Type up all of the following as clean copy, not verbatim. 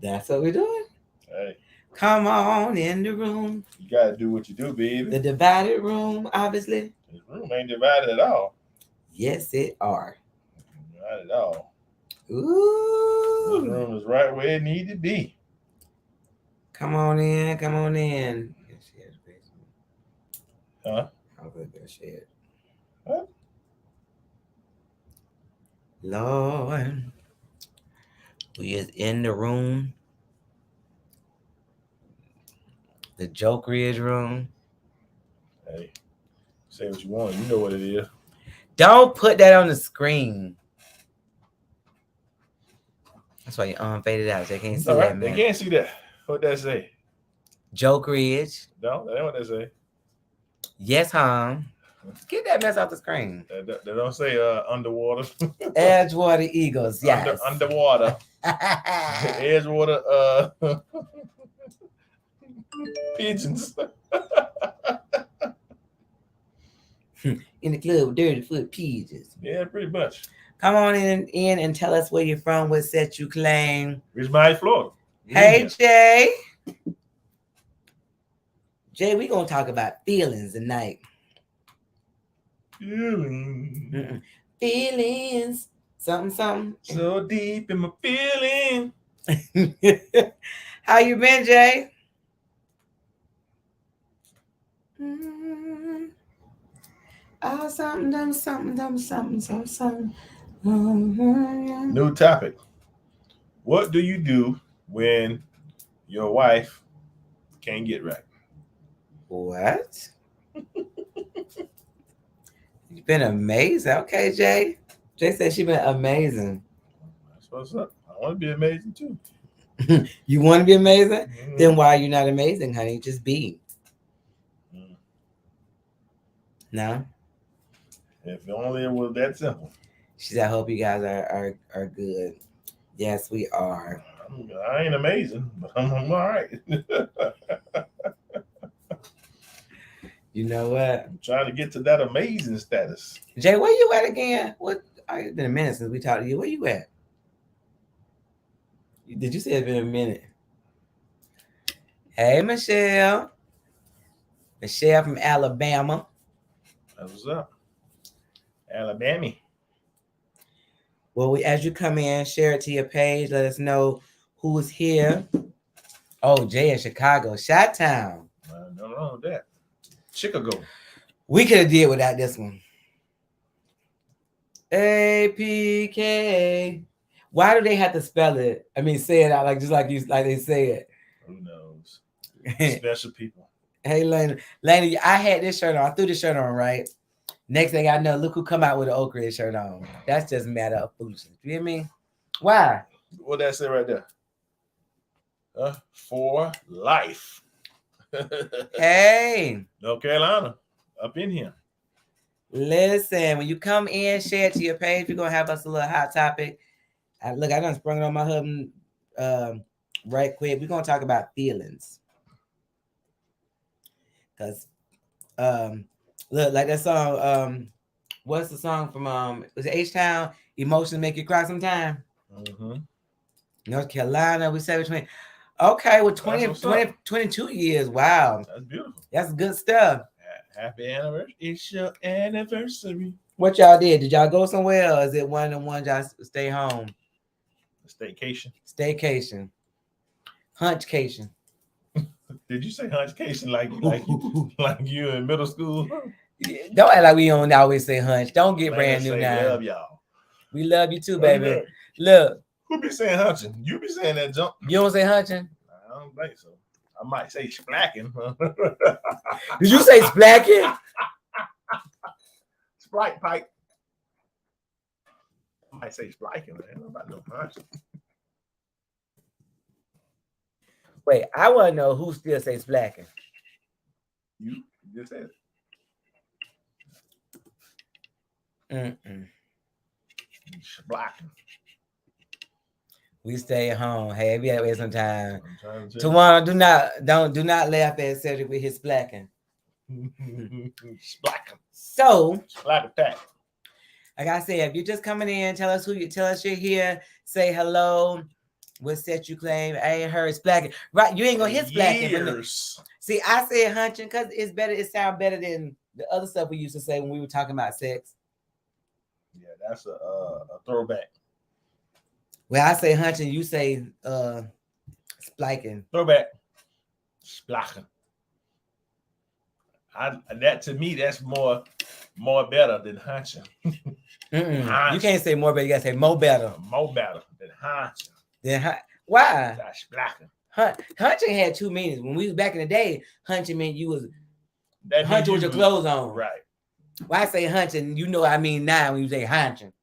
That's what we're doing. Hey, Come on in the room. you gotta do what you do, baby. The divided room, obviously. This room ain't divided at all. Yes, it are. Not at all. This Ooh. room is right where it need to be. Come on in. Come on in. Huh? I'll put that shit. What? Lord, we is in the room. The Joke Ridge room. Hey, say what you want. You know what it is. Don't put that on the screen. That's why you unfaded out. They can't see All that, right, they man. can't see that. What that say? Joke Ridge. No, that ain't what that say. Yes, hon. Get that mess off the screen. They don't say underwater. Edgewater Eagles. Yes. Underwater. Edgewater pigeons. In the club with dirty foot pigeons. Yeah, pretty much. Come on in and tell us where you're from, what set you claim. Richmond, Florida. Hey, Jay. Jay, we gonna talk about feelings tonight. Feelings. Something. So deep in my feeling. How you been, Jay? Oh, something. New topic. What do you do when your wife can't get right? What? You've been amazing. Okay, Jay. Jay said she been amazing. That's what's up. I want to be amazing too. You want to be amazing? Then why are you not amazing, honey? Just be. No? If only it was that simple. She said, I hope you guys are good. Yes, we are. I ain't amazing, but I'm all right. You know what? I'm trying to get to that amazing status. Jay, where you at again? What? It's been a minute since we talked to you. Where you at? Did you say it's been a minute? Hey, Michelle. Michelle from Alabama. That's what's up. Alabama. Well, as you come in, share it to your page. Let us know who is here. Oh, Jay in Chicago. Chi-Town. Nothing wrong with that. Chicago. We could have did without this one. APK. Why do they have to spell it? I mean, say it out like they say it. Who knows? Special people. Hey, Lena, I had this shirt on. I threw this shirt on, right? Next thing I know, look who come out with an Oak Ridge shirt on. That's just a matter of foolishness. You hear me? Why? What that say right there? For life. Hey. North Carolina. Up in here. Listen, when you come in, share it to your page. We're going to have us a little hot topic. Look, I done sprung it on my husband right quick. We're going to talk about feelings. Because, look, like that song, what's the song from, was it H-Town? Emotions Make You Cry Sometime? Mm-hmm. North Carolina, we say between. Okay, well, 22 years. Wow. That's beautiful. That's good stuff. Happy anniversary. It's your anniversary. What y'all did? Did y'all go somewhere or is it one of the ones y'all stay home? Staycation. Hunchcation. Did you say hunchcation like you in middle school? Don't act like we don't always say hunch. Don't get brand new now. We love y'all. We love you too, baby. Look. Who be saying hunching? You be saying that jump. You don't say hunching? I don't think so. I might say splacking. Did you say splacking? Sprite pipe. I might say splacking. I don't know about no hunching. Wait, I want to know who still says splacking. You just said it. Splacking. We stay at home. Hey, we have to wait some time. Tawana, do not laugh at Cedric with his splacking. Splacking. So, splack attack. Like I said, if you're just coming in, tell us you're here. Say hello. What set you claim? I ain't heard splacking. Right, you ain't gonna hit splacking. Years. See, I said hunching because it's better. It sounds better than the other stuff we used to say when we were talking about sex. Yeah, that's a throwback. Well, I say hunching, you say spliking. Throwback. Splachen. That to me, that's more better than hunching. You can't say more better. You gotta say more better. More better than hunching. Why? That's splachen. Hunching had two meanings. When we was back in the day, hunching meant you was That hunching with your clothes on. Right. Why I say hunching, you know what I mean now when you say hunching.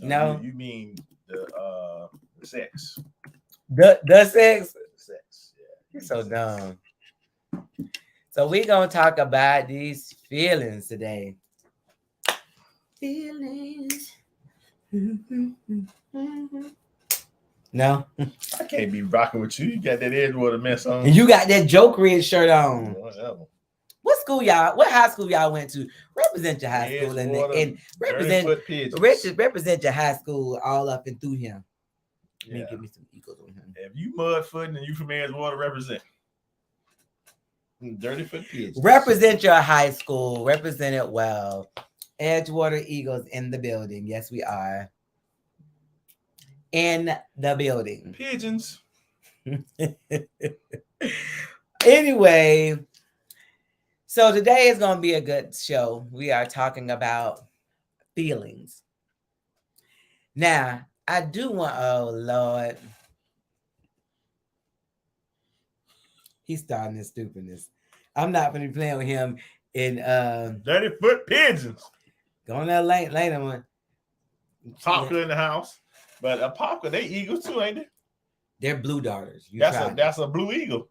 No? You mean the sex. The sex? Sex. Yeah. You're so dumb. So we're gonna talk about these feelings today. Feelings. No. I can't be rocking with you. You got that Edgewater mess on. And you got that Joke Red shirt on. Whatever. What school y'all? What high school y'all went to? Represent your high school and represent your high school all up and through him. Let me give me some egos on him. If you mudfooting and you from Edgewater, represent. Dirty Foot Pigeons. Represent your high school. Represent it well. Edgewater Eagles in the building. Yes, we are. In the building. Pigeons. Anyway, so today is going to be a good show. We are talking about feelings. Now, I do want, oh Lord. He's starting his stupidness. I'm not going to be playing with him in Dirty Foot Pigeons. Go on that lane one. Popka in the house. But a Popka, they eagles too, ain't they? They're blue darters. That's a blue eagle.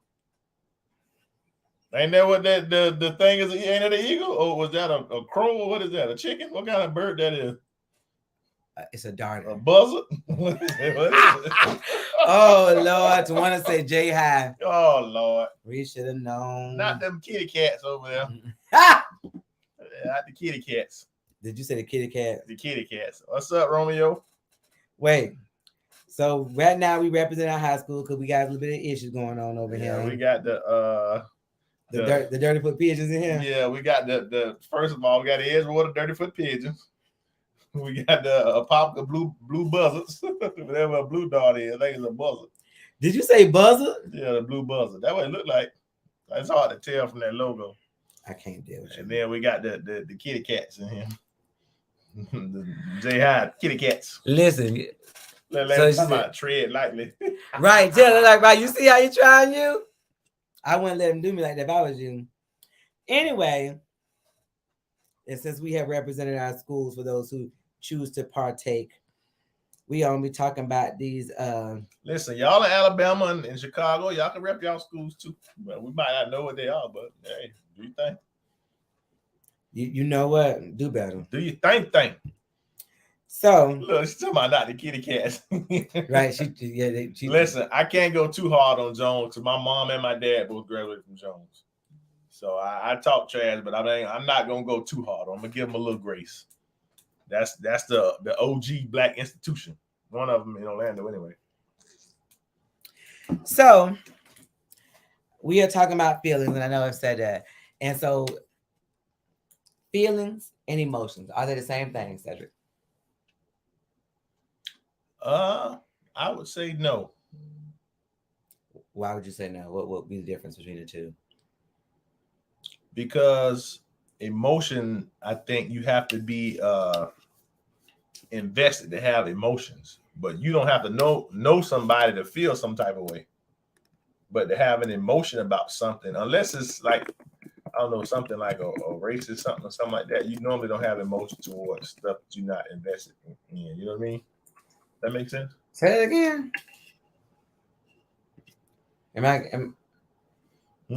Ain't that what the thing is? Ain't it an eagle? Or was that a crow? Or what is that? A chicken? What kind of bird that is? It's a darter. A buzzard? What is it? Oh Lord, to want to say J High. Oh Lord. We should have known. Not them kitty cats over there. Not the kitty cats. Did you say the kitty cat? The kitty cats. What's up, Romeo? Wait. So right now we represent our high school because we got a little bit of issues going on over here. We got the Dirty Foot Pigeons in here. Yeah, we got the first of all, we got the Edgewater Dirty Foot Pigeons. We got the Popka blue buzzards. Whatever a blue dart is, I think it's a buzzard. Did you say buzzard? Yeah, the blue buzzard. That's what it looked like. It's hard to tell from that logo. I can't deal with you. And then we got the kitty cats in here. The J-High kitty cats. Listen. Let's talk about tread lightly. Right. Tell her like, right. You see how he trying you? I wouldn't let him do me like that if I was you. Anyway, and since we have represented our schools for those who choose to partake, we only be talking about these. Listen, y'all in Alabama and Chicago, y'all can rep y'all schools too. But we might not know what they are, but hey, do you think? You know what? Do better. Do you think? So look, she's talking about not the kitty cats. Right. She listen, I can't go too hard on Jones because my mom and my dad both graduated from Jones. So I talk trash, but I'm not gonna go too hard. I'm gonna give them a little grace. That's the OG black institution. One of them in Orlando, anyway. So we are talking about feelings, and I know I've said that. And so feelings and emotions, are they the same thing, Cedric? I would say no. Why would you say no? What would be the difference between the two? Because emotion, I think you have to be invested to have emotions, but you don't have to know somebody to feel some type of way. But to have an emotion about something, unless it's like, I don't know, something like a racist something or something like that, you normally don't have emotion towards stuff that you're not invested in. You know what I mean? That makes sense? Say it again.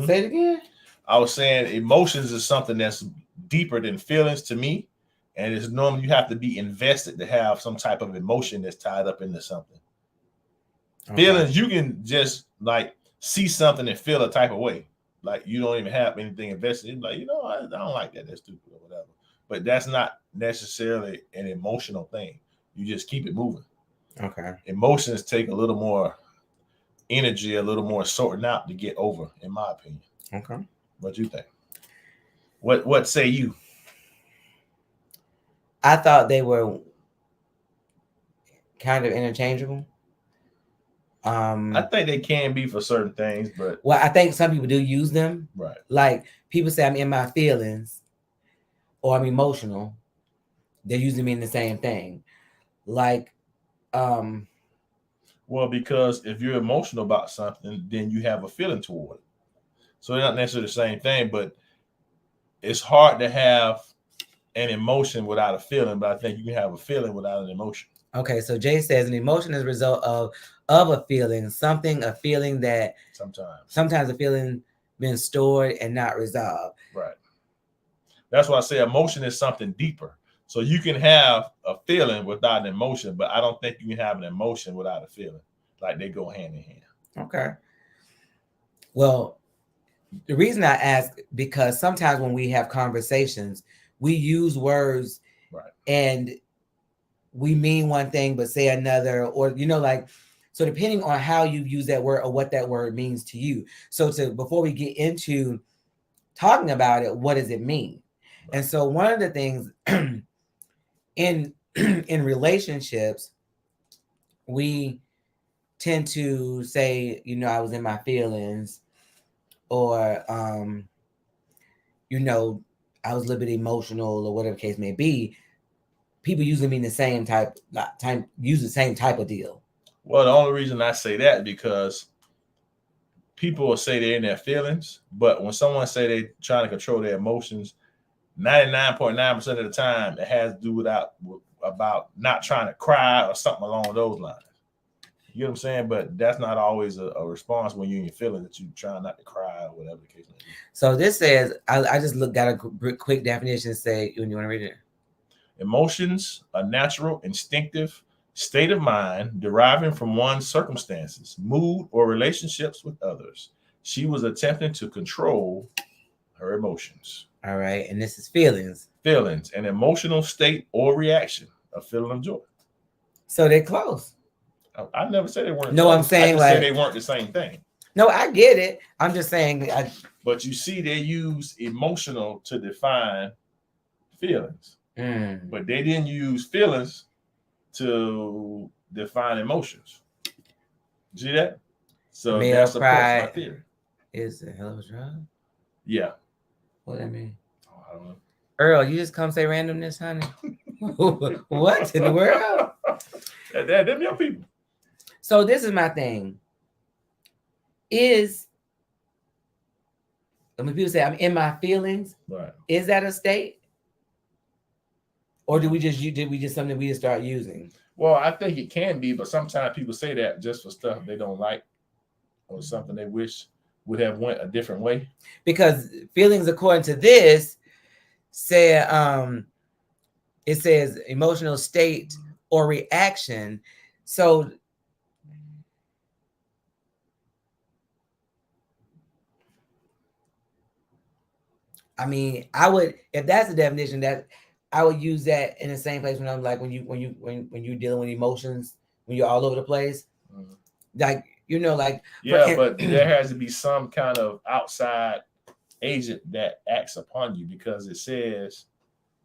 Say it again? I was saying emotions is something that's deeper than feelings to me. And it's normally you have to be invested to have some type of emotion that's tied up into something. Okay. Feelings, you can just like see something and feel a type of way. Like you don't even have anything invested in. Like, I don't like that. That's stupid or whatever. But that's not necessarily an emotional thing. You just keep it moving. Okay. Emotions take a little more energy, a little more sorting out to get over, in my opinion. Okay. What you think? What say you? I thought they were kind of interchangeable. I think they can be for certain things, but Well, I think some people do use them. right. Like people say I'm in my feelings or I'm emotional. They're usually mean the same thing. Like, Well, because if you're emotional about something, then you have a feeling toward it. So they're not necessarily the same thing, but it's hard to have an emotion without a feeling, but I think you can have a feeling without an emotion. okay, so Jay says an emotion is a result of a feeling, a feeling that sometimes a feeling been stored and not resolved. Right. That's why I say emotion is something deeper. So you can have a feeling without an emotion, but I don't think you can have an emotion without a feeling. Like they go hand in hand. Okay. Well, the reason I ask, because sometimes when we have conversations, we use words right, and we mean one thing but say another, or like, so depending on how you use that word or what that word means to you. So before we get into talking about it, what does it mean? Right. And so one of the things in relationships, we tend to say, I was in my feelings, or I was a little bit emotional, or whatever the case may be. People usually mean the same use the same type of deal. Well, the only reason I say that is because people will say they're in their feelings, but when someone say they're trying to control their emotions, 99.9% of the time it has to do about not trying to cry or something along those lines. You know what I'm saying? But that's not always a response when you're in your feelings, that you try not to cry or whatever the case may be. So this says, I just got a quick definition. Say, you want to read it? Emotions, a natural, instinctive state of mind deriving from one's circumstances, mood, or relationships with others. She was attempting to control her emotions. All right. And this is feelings. Feelings, an emotional state or reaction, a feeling of joy. So they're close. I never said they weren't. No, close. I'm saying I just said they weren't the same thing. No, I get it. I'm just saying. But you see, they use emotional to define feelings. But they didn't use feelings to define emotions. See that? So male that supports my theory. Is a hell of a drug? Yeah. What does that mean? Oh, I don't know. Earl, you just come say randomness, honey. What in the world? Them young people. So this is my thing. When people say I'm in my feelings, right? Is that a state? Or did we just something we just start using? Well, I think it can be, but sometimes people say that just for stuff they don't like or something they wish would have went a different way. Because feelings, according to this, say it says emotional state or reaction. So I mean, I would, if that's the definition, that I would use that in the same place when I'm like, when you're dealing with emotions, when you're all over the place, like, like, yeah, but there has to be some kind of outside agent that acts upon you, because it says,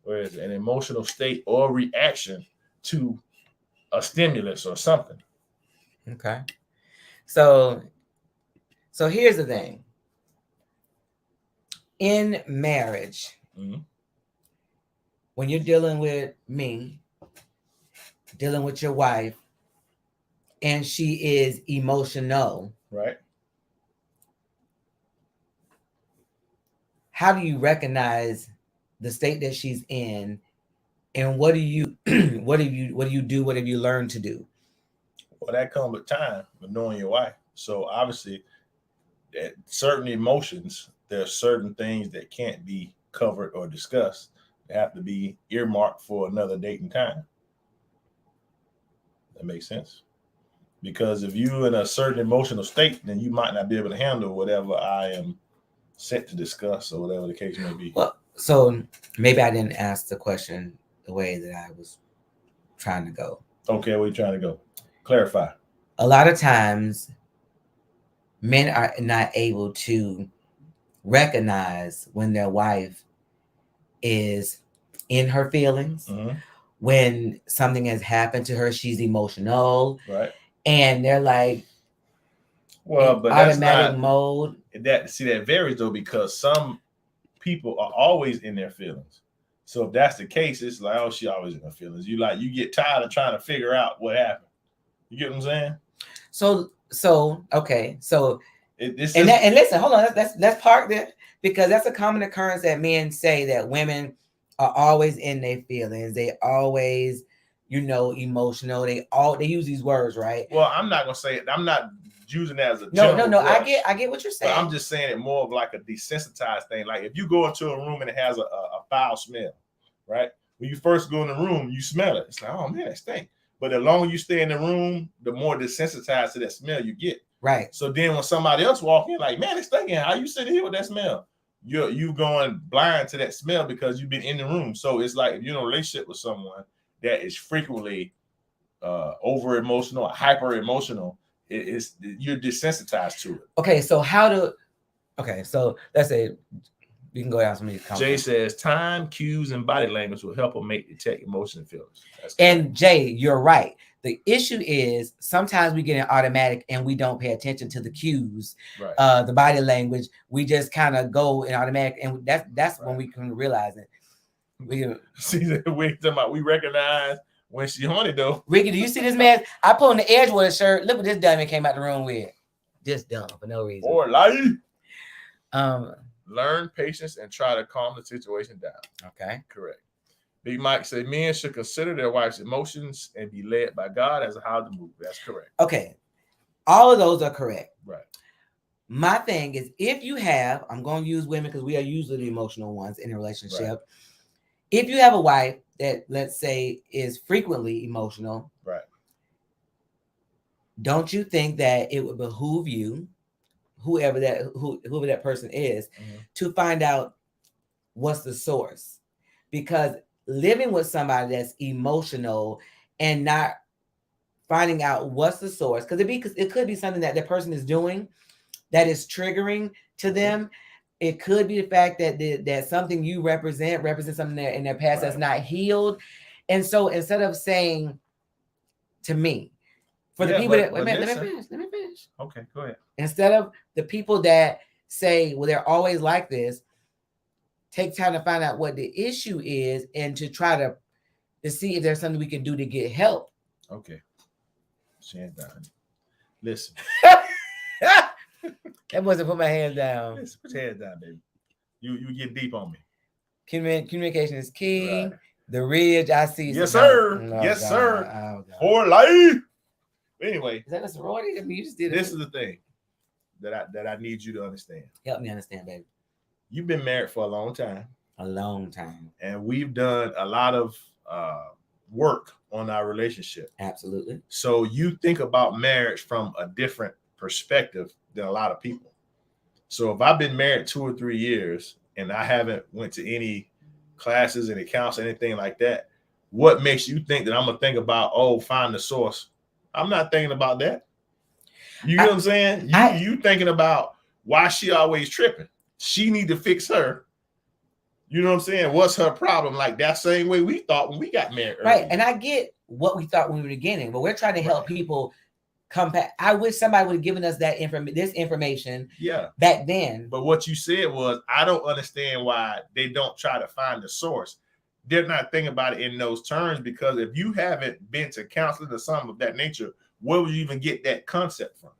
where is it, an emotional state or reaction to a stimulus or something. Okay. So here's the thing. In marriage, when you're dealing with me, dealing with your wife, and she is emotional, right? How do you recognize the state that she's in, and what do you what do you do? What have you learned to do? Well, that comes with time, with knowing your wife. So obviously, at certain emotions, there are certain things that can't be covered or discussed. They have to be earmarked for another date and time. That makes sense. Because if you're in a certain emotional state, then you might not be able to handle whatever I am set to discuss, or whatever the case may be. Well, so maybe I didn't ask the question the way that I was trying to go. Okay, where you trying to go? Clarify. A lot of times, men are not able to recognize when their wife is in her feelings, when something has happened to her, she's emotional, right? And they're like, well, but automatic that's not, mode. That varies though, because some people are always in their feelings. So if that's the case, it's like, oh, she always in her feelings. You get tired of trying to figure out what happened. You get what I'm saying? So okay, so and listen, hold on, let's park there, because that's a common occurrence that men say that women are always in their feelings. They always, emotional. They use these words, right? Well, I'm not gonna say it. I'm not using that as a no. brush, I get what you're saying. But I'm just saying it more of like a desensitized thing. Like if you go into a room and it has a foul smell, right? When you first go in the room, you smell it. It's like, oh man, it stinks. But the longer you stay in the room, the more desensitized to that smell you get. Right. So then when somebody else walk in, like, man, it's stinking. How you sitting here with that smell? You going blind to that smell because you've been in the room. So it's like if you're in a relationship with someone that is frequently over emotional or hyper emotional, you're desensitized to it. Okay, so so let's say we can go down some of these comments. Jay says time, cues, and body language will help them detect emotion and feelings. And Jay, you're right. The issue is sometimes we get an automatic and we don't pay attention to the cues, right. The body language. We just kind of go in automatic, and that's right. When we can realize it. We recognize when she horny though. Ricky, do you see this man? I put on the Edgewater shirt. Look what this dummy came out the room with. Just dumb for no reason. Or lie. Learn patience and try to calm the situation down. Okay. Correct. Big Mike said men should consider their wife's emotions and be led by God as to how to move. That's correct. Okay. All of those are correct. Right. My thing is, if you have, I'm going to use women because we are usually the emotional ones in a relationship. Right. If you have a wife that, let's say, is frequently emotional, right? Don't you think that it would behoove you, whoever that person is, to find out what's the source? Because living with somebody that's emotional and not finding out what's the source, because it could be something that the person is doing that is triggering to them. It could be the fact that something you represent something in their past that's not healed. And so instead of saying to me, for the people let me finish. Okay, go ahead. Instead of the people that say, well, they're always like this, take time to find out what the issue is and to try to see if there's something we can do to get help. Okay. Stand down. Listen. That wasn't put my hands down. Listen, put your hands down, baby. You get deep on me. Communication is key. Right. The ridge, I see. Yes, sir. Oh, yes, God. Sir. Oh, for life. Anyway, is that a sorority? I mean, you just did this is the thing that I need you to understand. Help me understand, baby. You've been married for a long time. A long time. And we've done a lot of work on our relationship. Absolutely. So you think about marriage from a different perspective than a lot of people. So if I've been married 2 or 3 years and I haven't went to any classes, any counseling, anything like that, what makes you think that I'm gonna think about, find the source? I'm not thinking about that. You know what I'm saying? You thinking about why she always tripping. She need to fix her. You know what I'm saying? What's her problem? Like that same way we thought when we got married. Right. Earlier. And I get what we thought when we were beginning, but we're trying to help people come back. I wish somebody would have given us that information back then. But what you said was, I don't understand why they don't try to find the source. They're not thinking about it in those terms, because if you haven't been to counseling or something of that nature, where would you even get that concept from?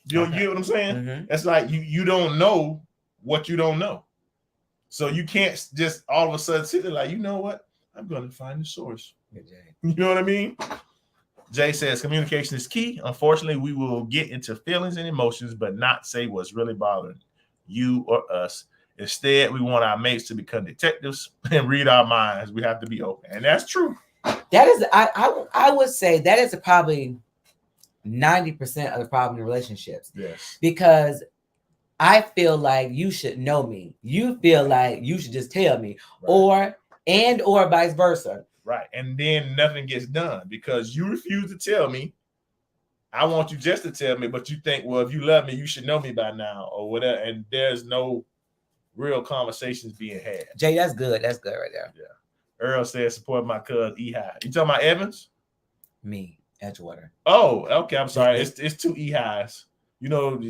You get what I'm saying? Mm-hmm. It's like you don't know what you don't know. So you can't just all of a sudden sit there like, you know what? I'm going to find the source. You know what I mean? Jay says communication is key. Unfortunately, we will get into feelings and emotions, but not say what's really bothering you or us. Instead, we want our mates to become detectives and read our minds. We have to be open. And that's true. That is, I would say that is probably 90% of the problem in relationships. Yes. Because I feel like you should know me. You feel like you should just tell me, or vice versa. Right. And then nothing gets done because you refuse to tell me. I want you just to tell me, but you think, well, if you love me, you should know me by now or whatever. And there's no real conversations being had. Jay, that's good. That's good right there. Yeah. Earl says support my cousin Ehi. You talking about Evans? Me, Edgewater. Oh, okay. I'm sorry. It's two Ehis. You know,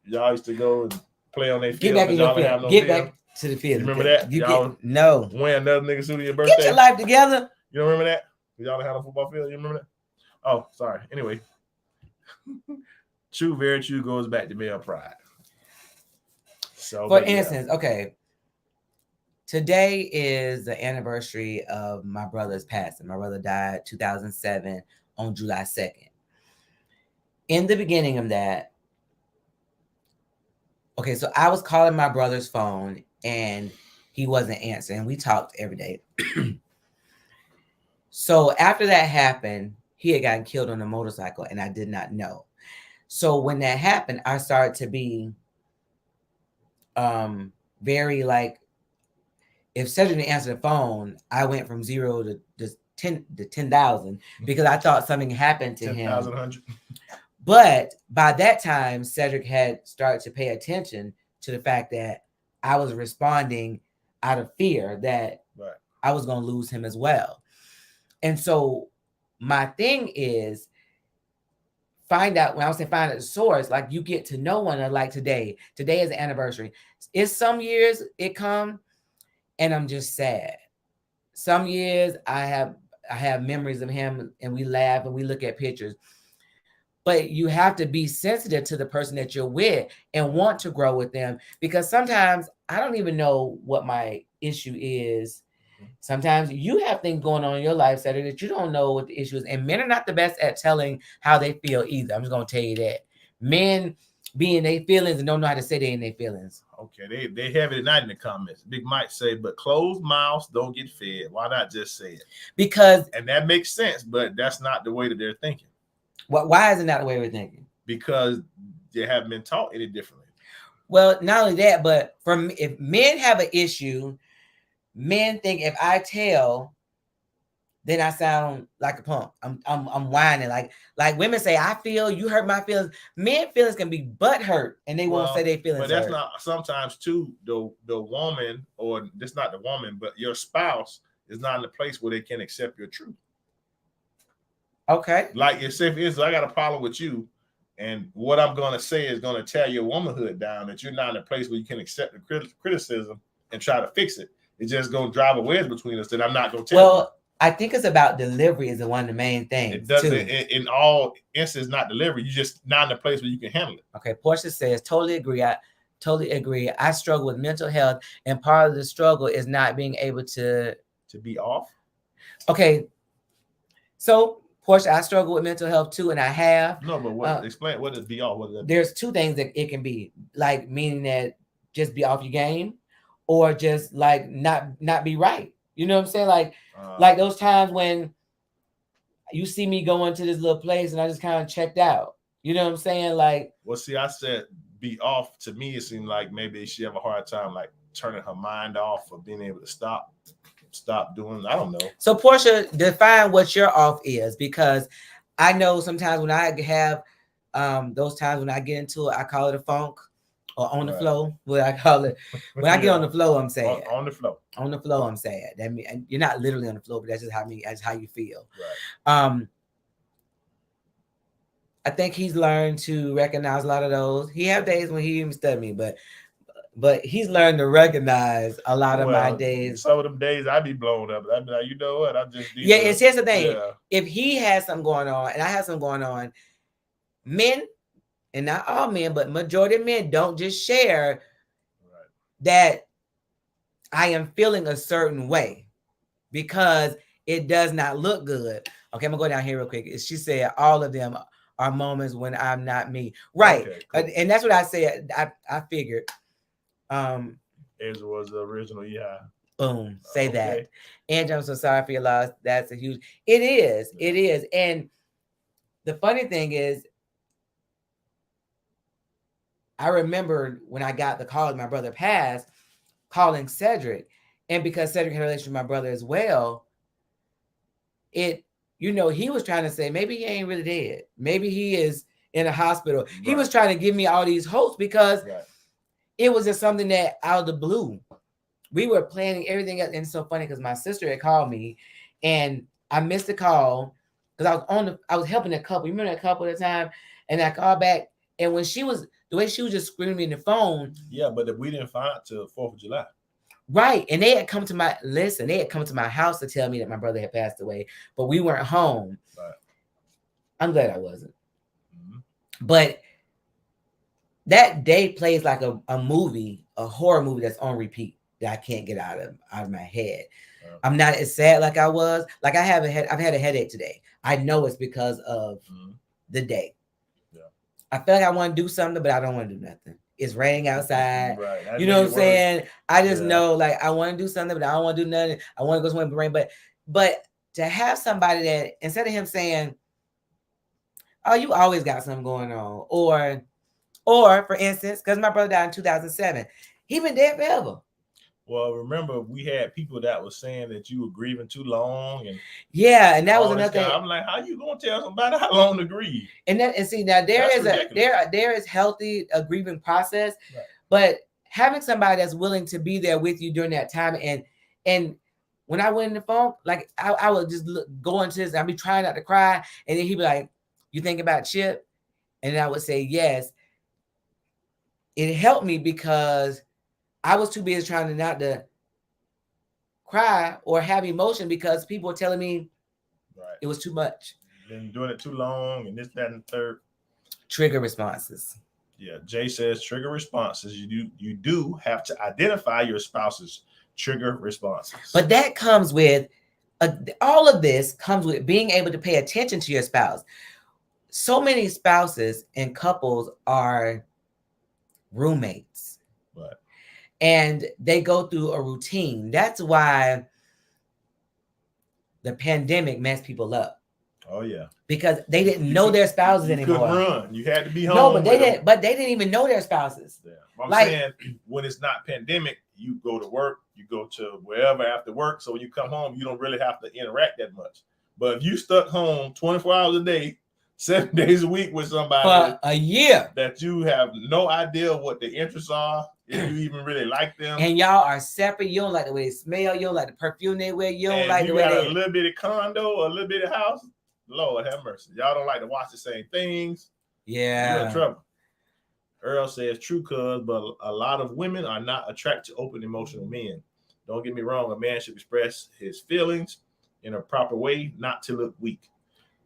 y'all used to go and play on their field. Get back in your field. No Get back to the field. You remember that? No. When another nigga suit your birthday. Get your life together. You don't remember that? Y'all had a football field. You remember that? Oh, sorry. Anyway. True, very true goes back to male pride. So, for instance, okay, today is the anniversary of my brother's passing. My brother died 2007 on July 2nd. In the beginning of that, okay, so I was calling my brother's phone and he wasn't answering. We talked every day. So after that happened, he had gotten killed on a motorcycle and I did not know. So when that happened, I started to be very like, if Cedric didn't answer the phone, I went from 0 to just 10,000 because I thought something happened to 10,100. But by that time, Cedric had started to pay attention to the fact that I was responding out of fear that I was going to lose him as well. And so my thing is, find out, when I was saying find out the source, like you get to know one, like today is the anniversary. It's some years it come and I'm just sad. Some years I have memories of him and we laugh and we look at pictures. But you have to be sensitive to the person that you're with and want to grow with them, because sometimes I don't even know what my issue is. Sometimes you have things going on in your life, Cedric, that you don't know what the issue is. And men are not the best at telling how they feel either. I'm just going to tell you that. Men be in their feelings and don't know how to say they in their feelings. Okay, they have it tonight in the comments. Big Mike say, but closed mouths don't get fed. Why not just say it? And that makes sense, but that's not the way that they're thinking. Why isn't that the way we're thinking? Because they haven't been taught any differently. Well, not only that, but if men have an issue, men think if I tell, then I sound like a punk. I'm whining. Like women say, I feel you hurt my feelings. Men feelings can be butt hurt and they won't say they feelings. But that's hurt. not sometimes too, the woman, or just not the woman, but your spouse is not in a place where they can accept your truth. Okay. Like if I got a problem with you, and what I'm gonna say is gonna tear your womanhood down, that you're not in a place where you can accept the criticism and try to fix it. It's just gonna drive a wedge between us that I'm not gonna tell you. Well, I think it's about delivery is one of the main things. It doesn't in all instances not delivery. You just not in a place where you can handle it. Okay, Portia says, totally agree. I totally agree. I struggle with mental health, and part of the struggle is not being able to be off. Okay, so Portia, I struggle with mental health too, and I have. No, but explain what is be off? What is that? There's two things that it can be, like meaning that just be off your game, or just like not be right. You know what I'm saying? Like those times when you see me going to this little place and I just kind of checked out. You know what I'm saying? Like, well, see, I said be off. To me, it seemed like maybe she have a hard time like turning her mind off or being able to stop doing. I don't know. So Portia, define what your off is, because I know sometimes when I have those times when I get into it, I call it a funk or on the flow. What I call it when I get on the flow, I'm sad. On the flow. On the flow, I'm sad. That means you're not literally on the flow, but that's just how you feel. Right. I think he's learned to recognize a lot of those. He have days when he even stud me, but he's learned to recognize a lot of my days. Some of them days I be blown up. I be like, you know what? I just here's the thing. Yeah. If he has something going on and I have something going on, men, and not all men, but majority of men don't just share that I am feeling a certain way because it does not look good. Okay, I'm gonna go down here real quick. She said all of them are moments when I'm not me. Right. Okay, cool. And that's what I said. I figured. Angela was the original, yeah. Boom. Say that. Angela, I'm so sorry for your loss. That's a huge. It is. Yeah. It is. And the funny thing is, I remember when I got the call, my brother passed, calling Cedric, and because Cedric had a relationship with my brother as well, he was trying to say maybe he ain't really dead. Maybe he is in a hospital. Right. He was trying to give me all these hopes because it was just something that out of the blue. We were planning everything else. And it's so funny because my sister had called me and I missed the call because I was helping a couple. You remember that couple at the time? And I called back. And when the way she was just screaming in the phone. Yeah, but we didn't find out till 4th of July. Right. And they had come to my house to tell me that my brother had passed away, but we weren't home. Right. I'm glad I wasn't. Mm-hmm. But that day plays like a movie, a horror movie that's on repeat that I can't get out of my head. Right. I'm not as sad like I was. Like I've had a headache today. I know it's because of the day. Yeah. I feel like I want to do something, but I don't want to do nothing. It's raining outside. Right. You know what I'm saying? I just know like I want to do something, but I don't want to do nothing. I want to go swim in the rain. But to have somebody that instead of him saying, "Oh, you always got something going on," or for instance, because my brother died in 2007, he been dead forever. Well, remember we had people that was saying that you were grieving too long, and and that was another thing. I'm like, how you gonna tell somebody how long to grieve? And see now there is healthy a grieving process, right. But having somebody that's willing to be there with you during that time, and when I went in the phone, like I would just go into this, I'd be trying not to cry, and then he'd be like, "You think about Chip?" And then I would say yes. It helped me because I was too busy trying not to cry or have emotion because people were telling me it was too much. Been doing it too long and this, that, and the third. Trigger responses. Yeah, Jay says trigger responses. You do have to identify your spouse's trigger responses. But that comes with all of this comes with being able to pay attention to your spouse. So many spouses and couples are roommates. Right. And they go through a routine. That's why the pandemic messed people up. Oh yeah. Because they didn't know their spouses anymore. Couldn't run. You had to be home. No, but they didn't. But they didn't even know their spouses. Yeah. I'm saying when it's not pandemic, you go to work, you go to wherever after work. So when you come home, you don't really have to interact that much. But if you stuck home 24 hours a day, 7 days a week with somebody for a year that you have no idea what the interests are, if you even really like them, and y'all are separate, you don't like the way they smell, you don't like the perfume they wear, you don't like the way they got a little bit of condo, a little bit of house. Lord have mercy, y'all don't like to watch the same things. Yeah, you're in trouble. Earl says true, cuz, but a lot of women are not attracted to open emotional men. Don't get me wrong, a man should express his feelings in a proper way, not to look weak.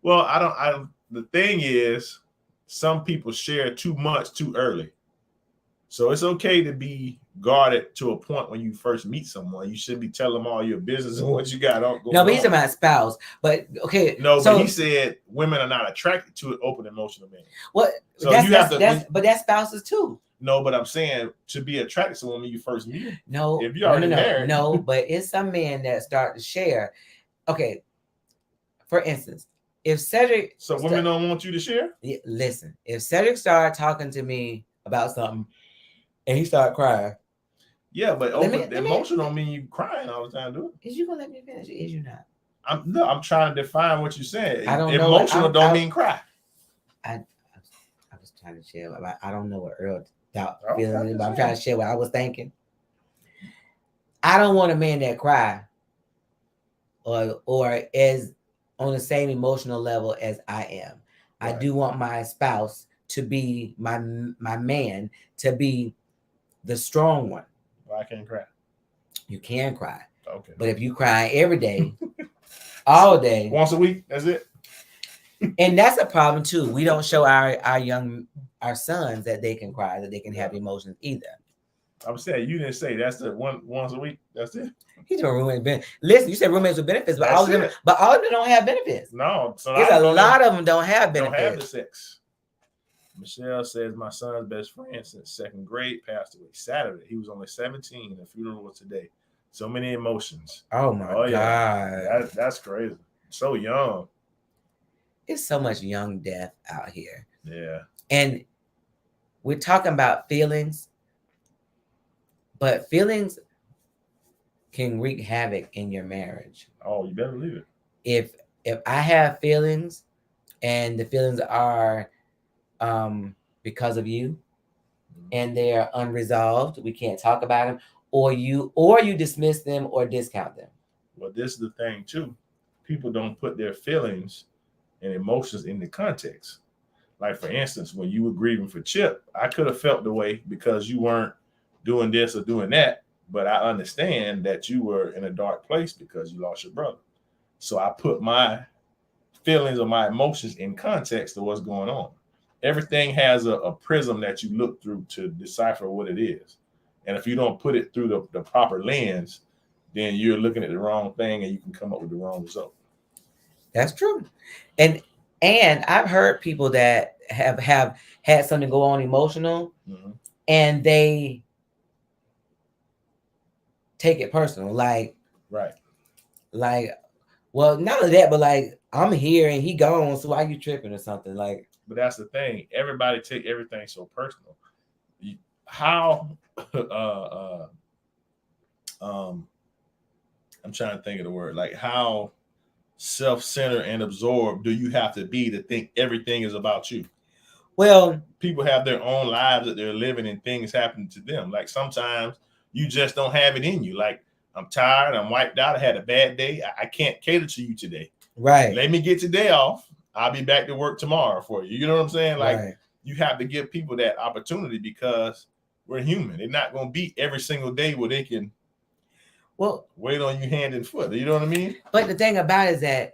Well, the thing is, some people share too much too early. So it's okay to be guarded to a point when you first meet someone. You shouldn't be telling them all your business and what you got on. No, but he's talking about spouse. But okay. No, but he said women are not attracted to an open emotional man. What? So but that's spouses too. No, but I'm saying to be attracted to someone when you first meet them. No, if you're already married. No, but it's some men that start to share. Okay. For instance, if Cedric, so women don't want you to share. Listen, if Cedric started talking to me about something, and he started crying. Yeah, but emotional don't mean you crying all the time, do it? Is you gonna let me finish? Is you not? I'm trying to define what you said. I don't know. Emotional don't mean cry. I was trying to share. I don't know what Earl thought feeling, but I'm trying to share what I was thinking. I don't want a man that cry, or is on the same emotional level as I am. Right. I do want my spouse to be my man, to be the strong one. Well, I can't cry. You can cry. Okay. But if you cry every day, all day, once a week, that's it. And that's a problem too. We don't show our sons that they can cry, that they can have emotions either. I'm saying you didn't say that's the once a week. That's it. He's doing roommate. Listen, you said roommates with benefits, but all of them don't have benefits. No, so there's a lot of them don't have benefits. Don't have the sex. Michelle says my son's best friend since second grade passed away Saturday. He was only 17. The funeral was today. So many emotions. Oh my God. Yeah. That's crazy. So young. It's so much young death out here. Yeah. And we're talking about feelings, but feelings can wreak havoc in your marriage. Oh, you better believe it. if I have feelings and the feelings are because of you and they are unresolved, we can't talk about them, or you dismiss them or discount them. Well, this is the thing too. People don't put their feelings and emotions in the context. Like, for instance, when you were grieving for Chip, I could have felt the way because you weren't doing this or doing that, but I understand that you were in a dark place because you lost your brother. So I put my feelings or my emotions in context of what's going on. Everything has a prism that you look through to decipher what it is. And if you don't put it through the proper lens, then you're looking at the wrong thing and you can come up with the wrong result. That's true. And I've heard people that have had something go on emotional, and they take it personal. Like, right. Like, well, not only that, but like, I'm here and he gone, so why you tripping or something? Like, but that's the thing. Everybody take everything so personal. How I'm trying to think of the word. Like, how self-centered and absorbed do you have to be to think everything is about you? Well, people have their own lives that they're living and things happen to them. Like, sometimes you just don't have it in you. Like, I'm tired, I'm wiped out, I had a bad day, I can't cater to you today. Right. Let me get today off. I'll be back to work tomorrow for you. You know what I'm saying? Like, right. You have to give people that opportunity because we're human. They're not going to be every single day where they can wait on you hand and foot. You know what I mean? But the thing about it is that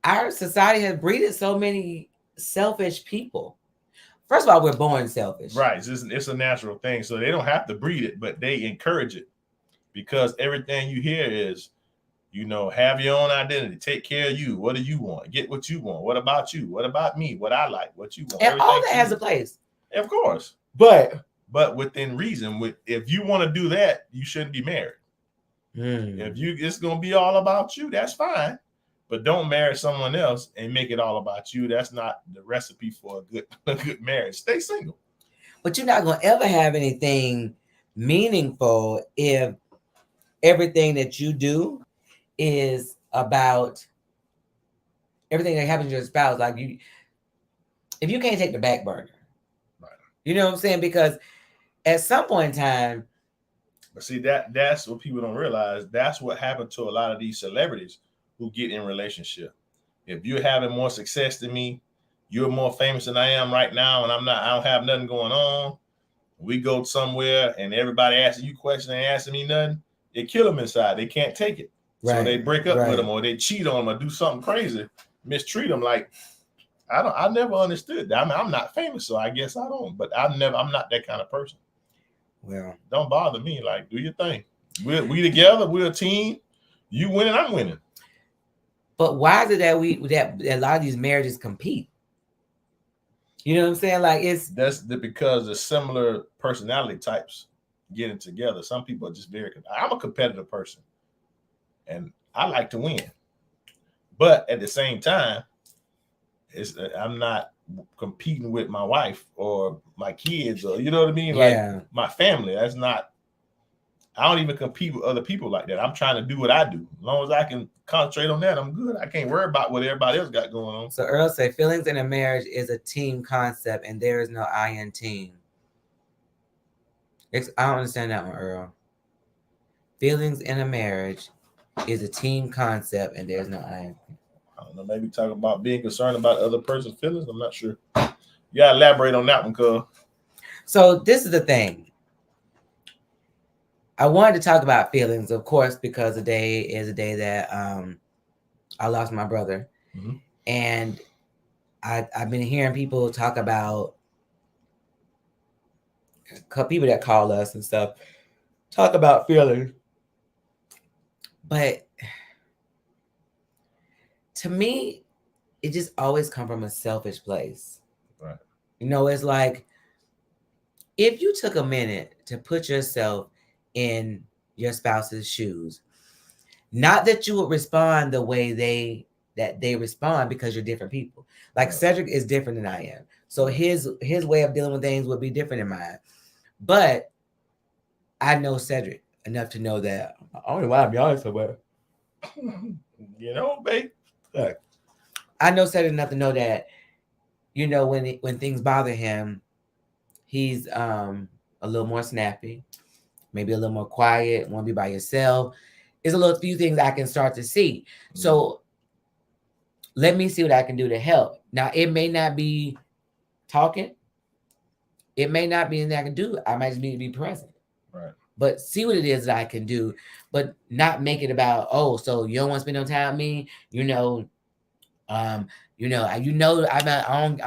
our society has breeded so many selfish people. First of all, we're born selfish. Right. It's a natural thing. So they don't have to breed it, but they encourage it because everything you hear is, have your own identity. Take care of you. What do you want? Get what you want. What about you? What about me? What I like? What you want? And all that has a place. Of course. But within reason, if you want to do that, you shouldn't be married. If it's going to be all about you, that's fine. But don't marry someone else and make it all about you. That's not the recipe for a good marriage. Stay single. But you're not going to ever have anything meaningful if everything that you do is about everything that happens to your spouse. Like, if you can't take the back burner, right? You know what I'm saying? Because at some point in time, but see, that's what people don't realize. That's what happened to a lot of these celebrities who get in relationship. If you're having more success than me, you're more famous than I am right now, and I don't have nothing going on. We go somewhere and everybody asking you questions and asking me nothing, they kill them inside. They can't take it. Right. So they break up with them, or they cheat on them, or do something crazy, mistreat them. Like, I never understood that. I mean, I'm not famous, so I guess I don't. But I'm not that kind of person. Well, don't bother me. Like, do your thing. We together. We're a team. You winning, I'm winning. But why is it that a lot of these marriages compete? You know what I'm saying? Like, because the similar personality types getting together. Some people are just I'm a competitive person, and I like to win. But at the same time, I'm not competing with my wife or my kids, or you know what I mean? Like, my family. That's not. I don't even compete with other people like that. I'm trying to do what I do. As long as I can concentrate on that, I'm good. I can't worry about what everybody else got going on. So Earl say feelings in a marriage is a team concept, and there is no I in team. I don't understand that one, Earl. Feelings in a marriage is a team concept, and there's no I in team. I don't know. Maybe talk about being concerned about other person's feelings. I'm not sure. You gotta elaborate on that one, cuz. So this is the thing. I wanted to talk about feelings, of course, because today is a day that I lost my brother. Mm-hmm. And I've been hearing people talk about people that call us and stuff, talk about feelings. But to me, it just always comes from a selfish place. Right. It's like, if you took a minute to put yourself in your spouse's shoes, not that you would respond the way they respond, because you're different people. Like, right. Cedric is different than I am, so his way of dealing with things would be different than mine. But I know Cedric. enough to know that I don't know why I'm yawning so well. You know, babe. Look, I know Seth enough to know that, you know, when things bother him, he's a little more snappy, maybe a little more quiet, want to be by yourself. There's a little few things I can start to see. So let me see what I can do to help. Now, it may not be talking. It may not be anything I can do. I might just need to be present. right. But see what it is that I can do, but not make it about, oh, so you don't want to spend no time with me, I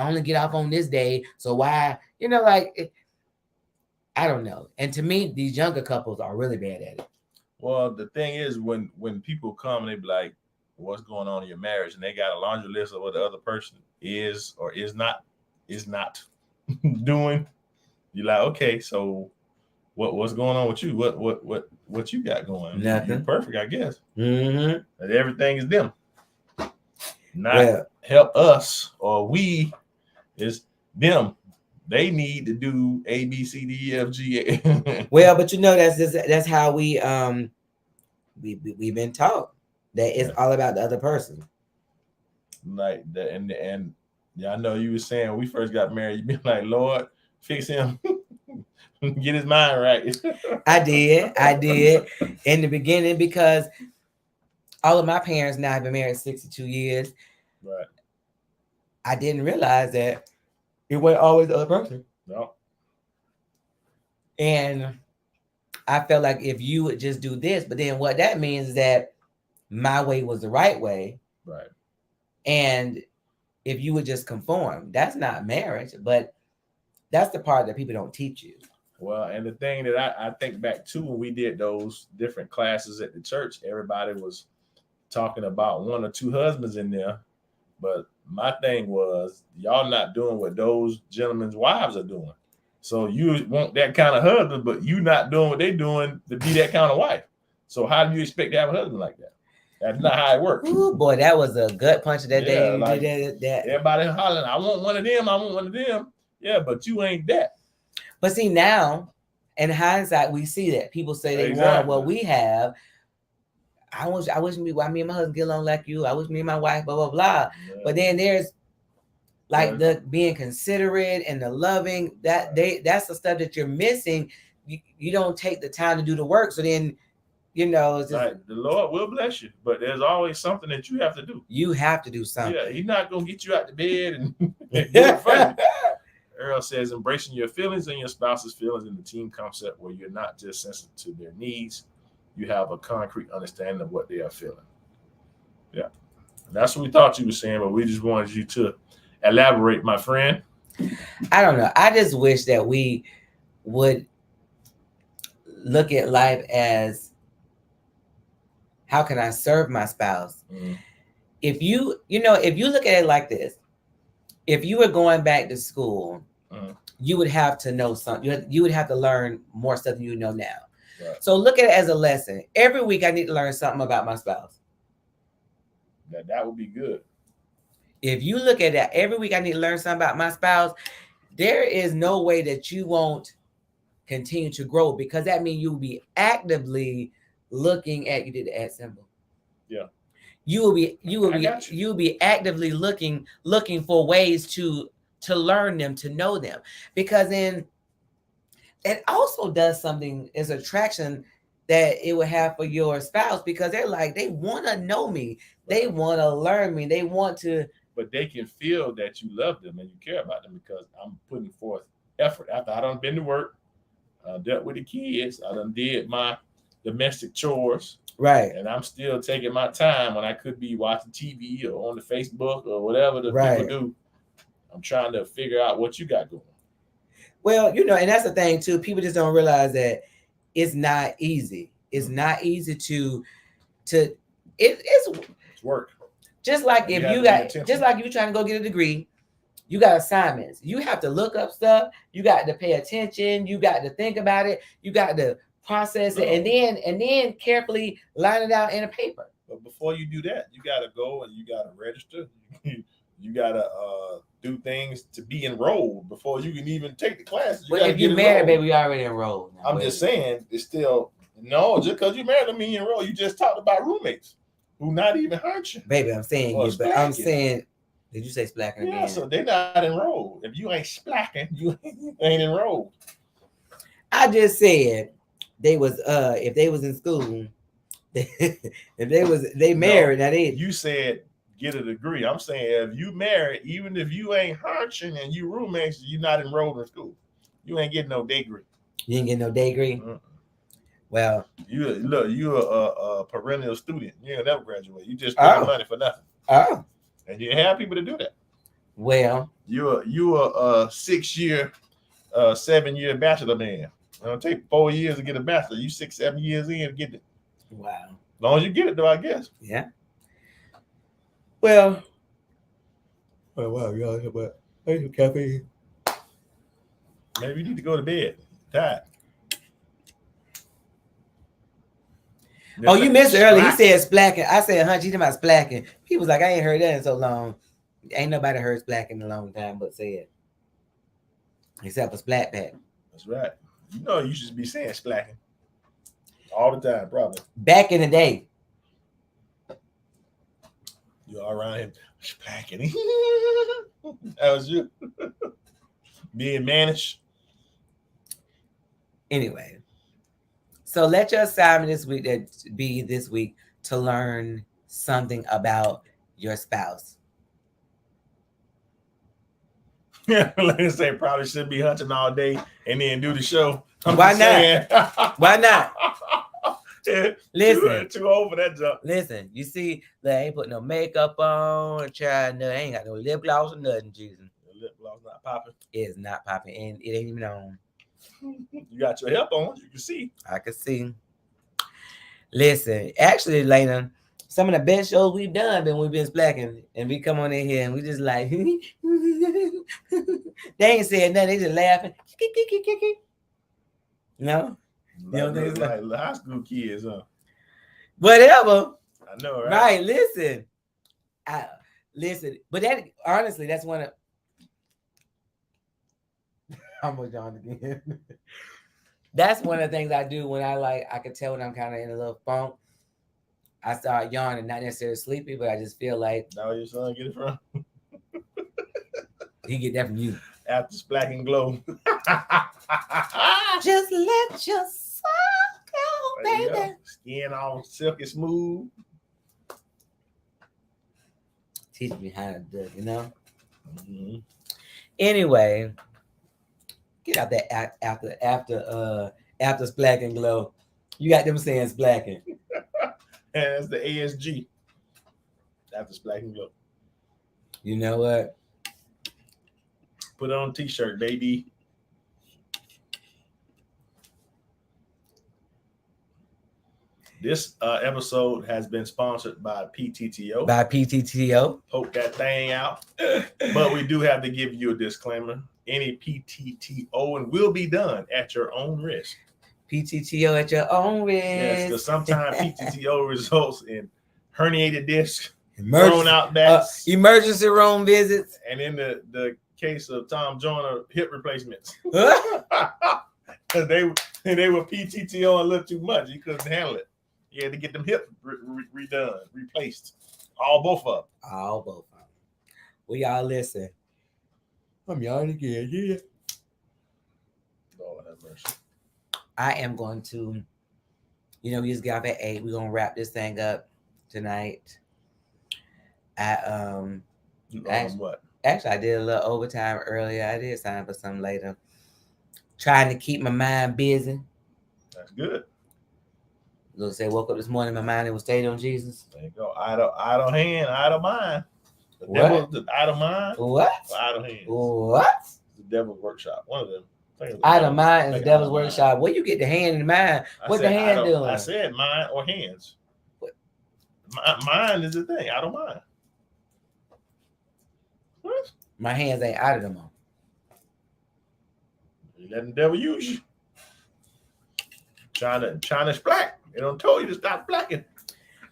only get off on this day, so why, I don't know. And to me, these younger couples are really bad at it. Well, the thing is, when people come and they be like, "What's going on in your marriage?" and they got a laundry list of what the other person is or is not doing, you're like, okay, so what's going on with you? What you got going? Nothing. You're perfect, I guess. Mm-hmm. And everything is them. Not help us or we, is them. They need to do A, B, C, D, E, F, G. Well, but that's how we've been taught that it's all about the other person. Like that, and yeah, I know you were saying when we first got married, you'd be like, Lord, fix him, get his mind right. I did in the beginning, because all of my parents now have been married 62 years. Right. I didn't realize that it wasn't always the other person. No. And I felt like if you would just do this, but then what that means is that my way was the right way. Right. And if you would just conform, that's not marriage, but that's the part that people don't teach you. Well, and the thing that I think back to when we did those different classes at the church, everybody was talking about one or two husbands in there. But my thing was, y'all not doing what those gentlemen's wives are doing. So you want that kind of husband, but you not doing what they're doing to be that kind of wife. So how do you expect to have a husband like that? That's not how it works. Ooh, boy, that was a gut punch that day. You Like, did that. Everybody hollering, I want one of them. I want one of them. Yeah, but you ain't that. But see, now, in hindsight, we see that people say they want what we have. I wish me and my husband get along like you. I wish me and my wife, blah, blah, blah. Yeah. But then there's like the being considerate and the loving, that's the stuff that you're missing. You don't take the time to do the work. So then, it's just, like, the Lord will bless you, but there's always something that you have to do. You have to do something. Yeah, he's not going to get you out the bed and do it for you. Earl says, embracing your feelings and your spouse's feelings in the team concept where you're not just sensitive to their needs, you have a concrete understanding of what they are feeling. Yeah. And that's what we thought you were saying, but we just wanted you to elaborate, my friend. I don't know. I just wish that we would look at life as, how can I serve my spouse? Mm-hmm. If you look at it like this, if you were going back to school, you would have to know something. You would have to learn more stuff than you know now. Right. So look at it as a lesson. Every week I need to learn something about my spouse. That would be good. If you look at that, every week I need to learn something about my spouse, there is no way that you won't continue to grow, because that means you'll be actively looking at, you did the @ symbol. Yeah. You'll be actively looking for ways to learn them, to know them, because then it also does something as attraction that it would have for your spouse, because they're like, they want to know me, they want to learn me, they want to. But they can feel that you love them and you care about them, because I'm putting forth effort. After I done been to work, dealt with the kids, I done did my domestic chores. Right. And I'm still taking my time when I could be watching TV or on the Facebook or whatever the people do. I'm trying to figure out what you got going. Well, and that's the thing too. People just don't realize that it's not easy. It's not easy it's work. Just like if you trying to go get a degree, you got assignments. You have to look up stuff. You got to pay attention. You got to think about it. You got to process it, and then carefully line it out in a paper. But before you do that, you got to go and you got to register. You got to do things to be enrolled before you can even take the classes. But if you're married, baby, you already enrolled. I'm just saying, it's still No, just because you married a me enroll, you just talked about roommates who not even hurt you. Baby, I'm saying Or you, but I'm splacking. saying, did you say splacking Yeah, again? so they're not enrolled. If you ain't splacking, you ain't enrolled. I just said they was if they was in school, if they married, now they You said get a degree. I'm saying if you married, even if you ain't hunching and you roommates, you're not enrolled in school. You ain't getting no degree. you didn't get no degree. Well, you're a perennial student. You ain't never graduate. You just spending money for nothing. Oh, And you have people to do that. well, You're a 6-year, 7-year bachelor man. It'll take 4 years to get a bachelor. You 6-7 years in to get it. wow. As long as you get it, though, I guess. Yeah. Well, oh wow, y'all, but thank you, caffeine. Maybe you need to go to bed. Tired. Oh, you missed it earlier. He said splacking. I said, hunch, he talking about splacking. He was like, I ain't heard that in so long. Ain't nobody heard splacking in a long time, but said. Except for splat pack. That's right. You know you should be saying splacking. All the time, probably. Back in the day. You're all around him splacking. That was you. Being managed. Anyway. So let your assignment this week be this week to learn something about your spouse. Yeah, let's say probably should be hunting all day and then do the show. Why not? Why not? Yeah, Listen, too old for that jump. Listen, you see, they ain't put no makeup on, trying to, ain't got no lip gloss or nothing, Jesus. The lip gloss not popping. It is not popping, and it ain't even on. You got your help on, you can see. I can see. Listen, actually, Lena, some of the best shows we've done when we've been splacking, and we come on in here and we just like, they ain't saying nothing, they just laughing. No? You don't think so? Like high school kids, huh? Whatever. I know, right? Right, listen. Listen, but that honestly, that's one of I'm with John again. That's one of the things I do when I can tell when I'm kind of in a little funk. I start yawning, not necessarily sleepy, but I just feel like. Now your son get it from? He get that from you. After splacking glow. Just let your soul go, baby. Go. Skin all silky smooth. Teach me how to do it, you know? Mm-hmm. Anyway, get out that after splacking glow. You got them saying splacking. And it's the ASG. After splacking glow. You know what? Put it on a t-shirt, baby. This episode has been sponsored by PTTO. By PTTO. Poke that thing out. But we do have to give you a disclaimer. Any PTTO and will be done at your own risk. PTTO at your own risk. Yes, because sometimes PTTO results in herniated discs, thrown out backs, emergency room visits, and in the case of Tom Joyner, hip replacements. Because they were PTTO a little too much. He couldn't handle it. He had to get them hips redone, replaced. Both of them. All both of them. Well, y'all listen. I'm yawning again. Yeah. Lord have mercy. I am going to, we just got off at 8. We're gonna wrap this thing up tonight. What? Actually, I did a little overtime earlier. I did sign for some later. Trying to keep my mind busy. That's good. Look, say woke up this morning, my mind was stayed on Jesus. There you go. Idle hand, idle mind. The What? devil, the idle mind. What? Idle hands. What? The devil's workshop. One of them. Idle mind is the devil's workshop. Where you get the hand in the mind? What the hand doing? I said mind or hands. What? Mind is the thing. I don't mind. What? My hands ain't out of them. You let the devil use you. Trying to splack. They don't tell you to stop splacking.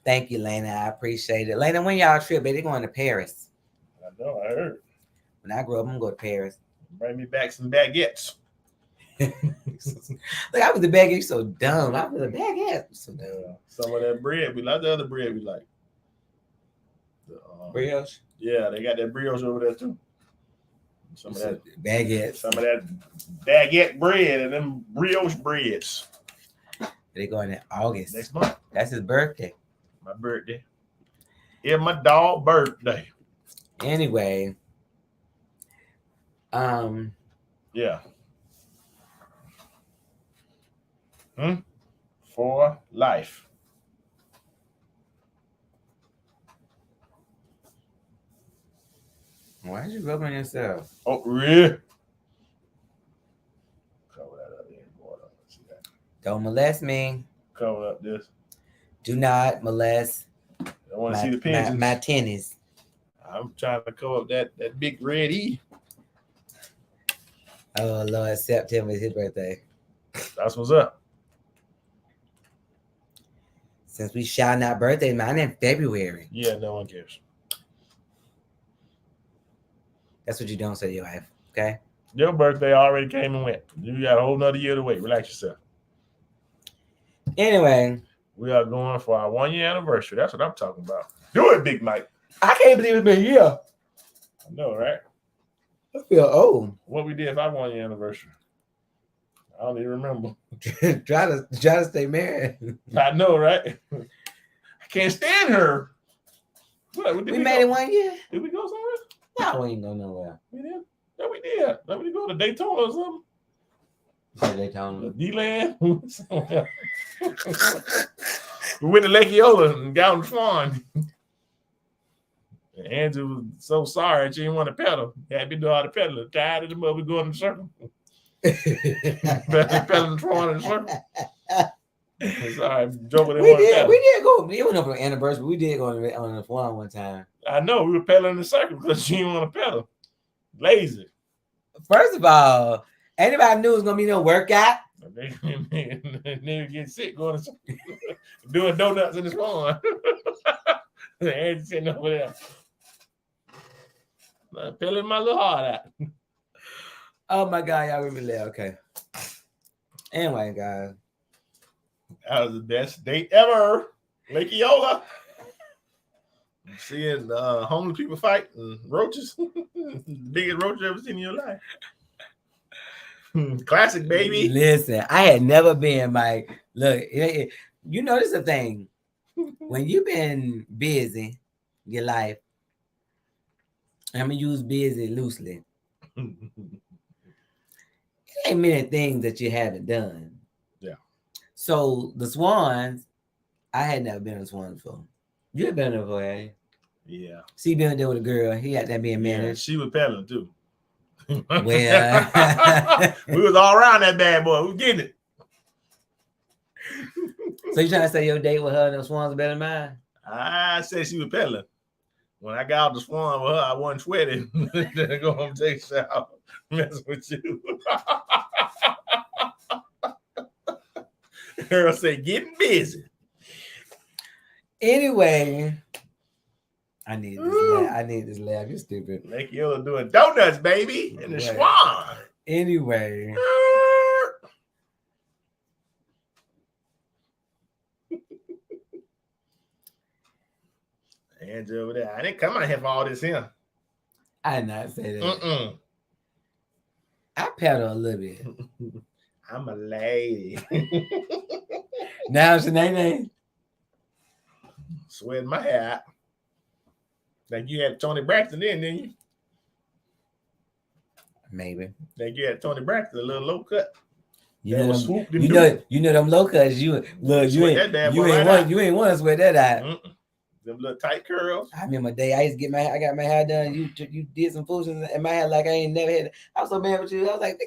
Thank you, Lena. I appreciate it. Lena, when y'all trip, baby, they going to Paris. I know, I heard. When I grow up, I'm gonna go to Paris. Bring me back some baguettes. Like I was the baguette. You so dumb. I was a baguette. So dumb. Yeah. Some of that bread, we like the other bread we like. The, Brioche. yeah, they got that brioche over there too. Some of that baguette. Some of that baguette bread and them brioche breads. They going in August. Next month. That's his birthday. My birthday. Yeah, my dog birthday. Anyway. Yeah. For life. Why did you rub on yourself? Oh, really? Cover that up. See that? Don't molest me. Cover up this. Do not molest. I want to see the pins. My tennis. I'm trying to cover up that big red E. Oh Lord, September is his birthday. That's what's up. Since we shouting out birthday, mine in February. Yeah, no one cares. That's what you don't say to your wife, okay? Your birthday already came and went. You got a whole nother year to wait. Relax yourself. Anyway. We are going for our 1 year anniversary. That's what I'm talking about. Do it, Big Mike. I can't believe it's been a year. I know, right? I feel old. What we did for our 1 year anniversary. I don't even remember. try to stay married. I know, right? I can't stand her. What, we made it 1 year. Did we go somewhere? No, we ain't go nowhere. We did. No, we did. Let me go to Daytona or something. Daytona. D-Land. We went to Lake Eola and got on the Swan. And Andrew was so sorry she didn't want to pedal. Had me do all the pedaling. Tired of the mother going in the circle. Pedaling the Swan in the circle. Sorry, drove it in we did go. It wasn't for an anniversary. We did go on the Swan one time. I know we were pedaling in the circle because she didn't want to pedal. Lazy. First of all, anybody knew it was gonna be no workout. Nigga get sick going to doing donuts in the Swan. Andrew sitting over there. Pedaling my little heart out. Oh my God, y'all really laugh. Okay. Anyway, guys. That was the best date ever. Lake Eola. Seeing homeless people fight and roaches. Biggest roach you ever seen in your life. Classic, baby. Listen, I had never been, Mike. Look, you notice a thing. When you've been busy, your life, I'm going to use busy loosely. It ain't many things that you haven't done. Yeah. So the Swans, I had never been on the Swans before. You had been there before, eh? Yeah. See, been there with a girl. He had that being married. Yeah, she was pedaling too. Well, we was all around that bad boy. We was getting it. So you trying to say your date with her and the Swans are better than mine? I said she was pedaling. When I got out the Swan with her, I wasn't sweating. Then go home and take a shower. Mess with you. Girl say getting busy. Anyway, I need this laugh. I need this laugh. You're stupid. Lake Eola doing donuts, baby, in the Swan. Anyway. Andrew over there. I didn't come out here for all this here. I did not say that. I pedal a little bit. I'm a lady. Now it's your name. Sweating my hair out. Like you had Tony Braxton then, didn't you? Maybe. Like you had Tony Braxton, a little low cut. You know them low cuts. You ain't want to sweat that out. Them little tight curls. I remember a day I used to I got my hair done. You did some foolishness in my hair like I ain't never had. I was so mad with you. I was like,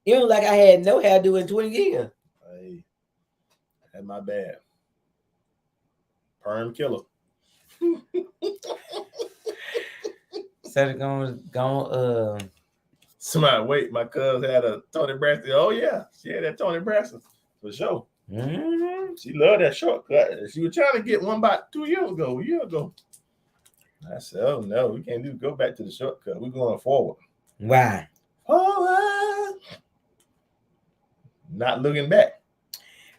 it was like I had no hairdo in 20 years. Hey, that's my bad. Perm killer. So they're going Somebody wait, my cousin had a Tony Braxton. Oh yeah, she had that Tony Braxton for sure. Mm-hmm. She loved that shortcut. She was trying to get one about 2 years ago, a year ago. I said, oh no, we can't go back to the shortcut. We're going forward. Why? Forward. not looking back.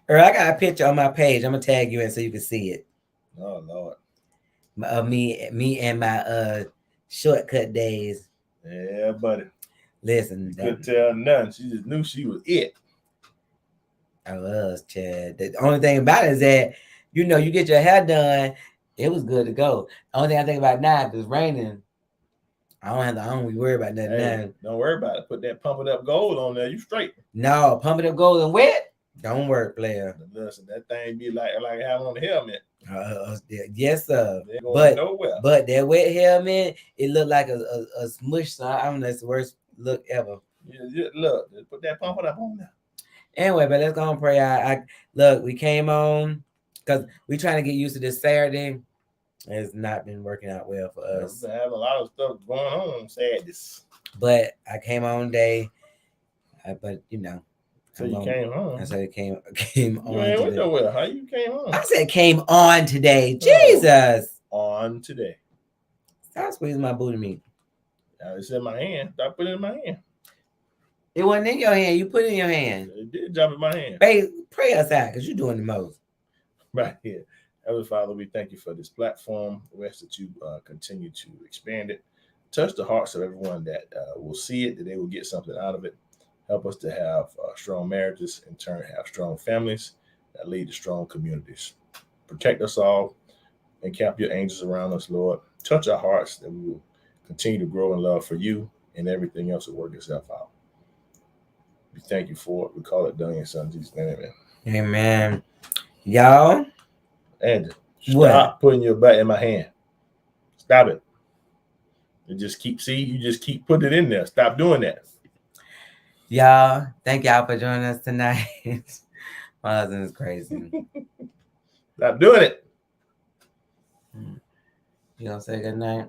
Earl, I got a picture on my page. I'm gonna tag you in so you can see it. Oh Lord. Of me and my shortcut days. Yeah, buddy. Listen, Couldn't tell nothing. She just knew she was it. I was, Chad. The only thing about it is that, you know, you get your hair done, it was good to go. The only thing I think about now, if it's raining, I don't be worried about nothing now. Don't worry about it. Put that Pump It Up Gold on there. You straight. No, pump it up gold and wet. Don't work, player. Listen, that thing be like having on the helmet. Yes, sir. But nowhere. But that wet helmet, it looked like a smush. So I don't know. It's the worst look ever. Yeah, look, just put that Pump It Up on there. Anyway, but let's go and pray. I look, we came on because we trying to get used to this Saturday. It's not been working out well for us. We have a lot of stuff going on. Sadness. But I came on today. But you know. So you came home. I said it came on. You ain't went nowhere. How you came home? I said came on today. Jesus. On today. Stop squeezing my booty meat. It's in my hand. I put it in my hand. It wasn't in your hand. You put it in your hand. It did drop in my hand. Pray us out because you're doing the most. Right here. Heavenly Father, we thank you for this platform. We ask that you continue to expand it. Touch the hearts of everyone that will see it, that they will get something out of it. Help us to have strong marriages, in turn have strong families that lead to strong communities. Protect us all. Encamp your angels around us, Lord. Touch our hearts that we will continue to grow in love for you, and everything else will work itself out. We thank you for it. We call it done in your son Jesus' name. Amen. Amen. Y'all. And stop putting your butt in my hand. Stop it. You just keep putting it in there. Stop doing that. Y'all, thank y'all for joining us tonight. My husband is crazy. Stop doing it. You gonna say good night?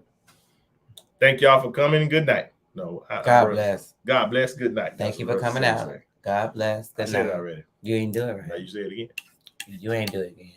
Thank y'all for coming. Good night. No, God bless. God bless. Good night. Thank you for coming out. God bless. Good night. I said it already. You ain't do it right. Now you say it again. You ain't do it again.